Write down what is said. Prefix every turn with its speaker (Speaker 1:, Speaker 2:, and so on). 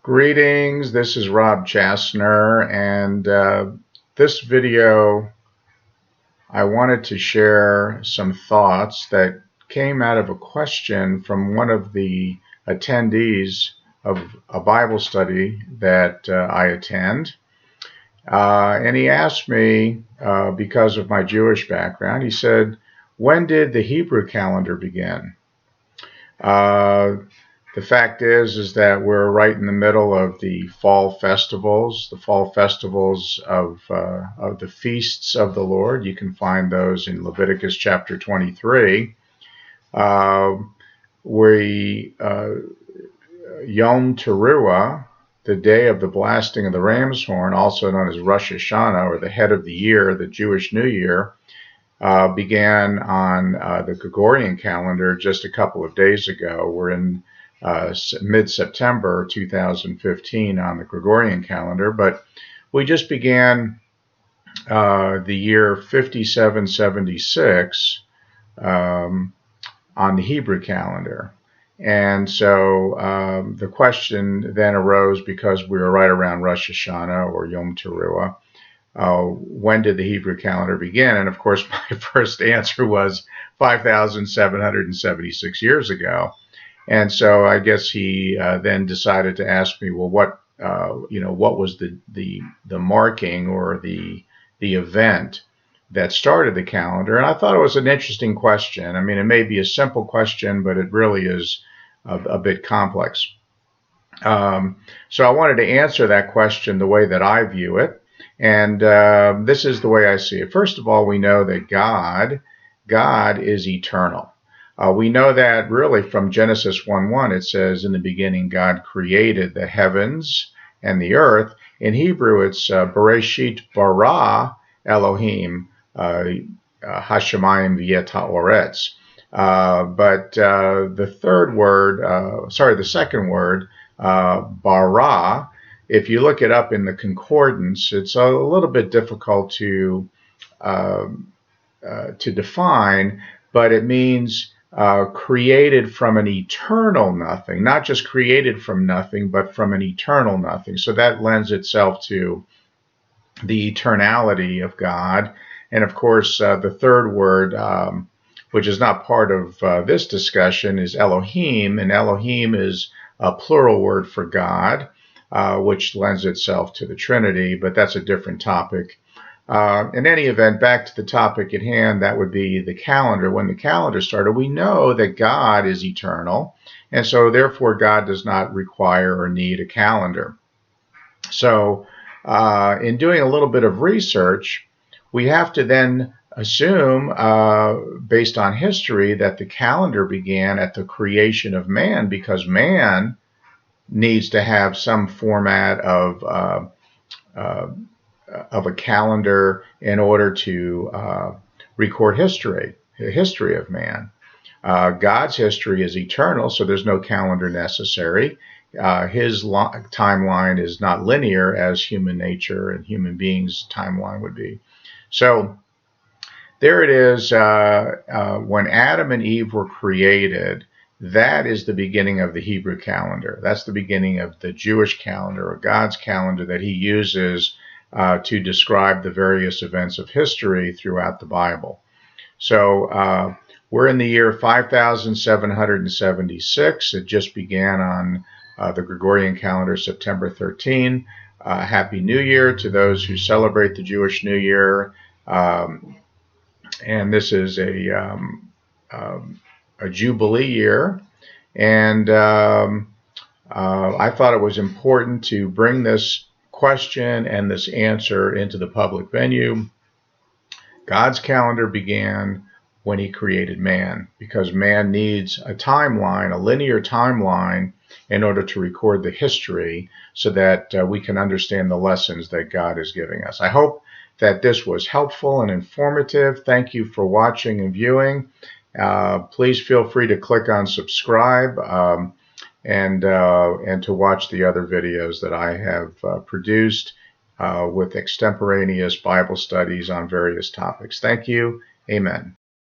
Speaker 1: Greetings, this is Rob Chassner, and this video I wanted to share some thoughts that came out of a question from one of the attendees of a Bible study that I attend. And he asked me, because of my Jewish background, he said, when did the Hebrew calendar begin? The fact is that we're right in the middle of the fall festivals of the feasts of the Lord. You can find those in Leviticus chapter 23. Yom Teruah, the day of the blasting of the ram's horn, also known as Rosh Hashanah, or the head of the year, the Jewish New Year, began on the Gregorian calendar just a couple of days ago. We're in mid-September 2015 on the Gregorian calendar, but we just began the year 5776 on the Hebrew calendar. And so the question then arose, because we were right around Rosh Hashanah or Yom Teruah, when did the Hebrew calendar begin? And of course, my first answer was 5,776 years ago. And so I guess he then decided to ask me, well, what was the marking or the event that started the calendar? And I thought it was an interesting question. I mean, it may be a simple question, but it really is a bit complex. So I wanted to answer that question the way that I view it. And this is the way I see it. First of all, we know that God is eternal. We know that really from Genesis 1:1. It says, in the beginning, God created the heavens and the earth. In Hebrew, it's Bereshit bara Elohim hashamayim v'et ha'oretz. But the second word, bara, if you look it up in the concordance, it's a little bit difficult to define, but it means created from an eternal nothing, not just created from nothing, but from an eternal nothing. So that lends itself to the eternality of God. And of course, the third word, which is not part of this discussion, is Elohim. And Elohim is a plural word for God, which lends itself to the Trinity, but that's a different topic. In any event, back to the topic at hand, that would be the calendar. When the calendar started, we know that God is eternal, and so therefore God does not require or need a calendar. So in doing a little bit of research, we have to then assume, based on history, that the calendar began at the creation of man, because man needs to have some format of a calendar in order to record history, the history of man. God's history is eternal, so there's no calendar necessary. His timeline is not linear as human nature and human beings' timeline would be. So there it is. When Adam and Eve were created, that is the beginning of the Hebrew calendar. That's the beginning of the Jewish calendar, or God's calendar, that he uses to describe the various events of history throughout the Bible. So we're in the year 5776. It just began on the Gregorian calendar, September 13. Happy New Year to those who celebrate the Jewish New Year. And this is a Jubilee year. And I thought it was important to bring this question and this answer into the public venue. God's calendar began when he created man, because man needs a timeline, a linear timeline, in order to record the history so that we can understand the lessons that God is giving us. I hope that this was helpful and informative. Thank you for watching and viewing. Please feel free to click on subscribe and to watch the other videos that I have produced with extemporaneous Bible studies on various topics. Thank you. Amen.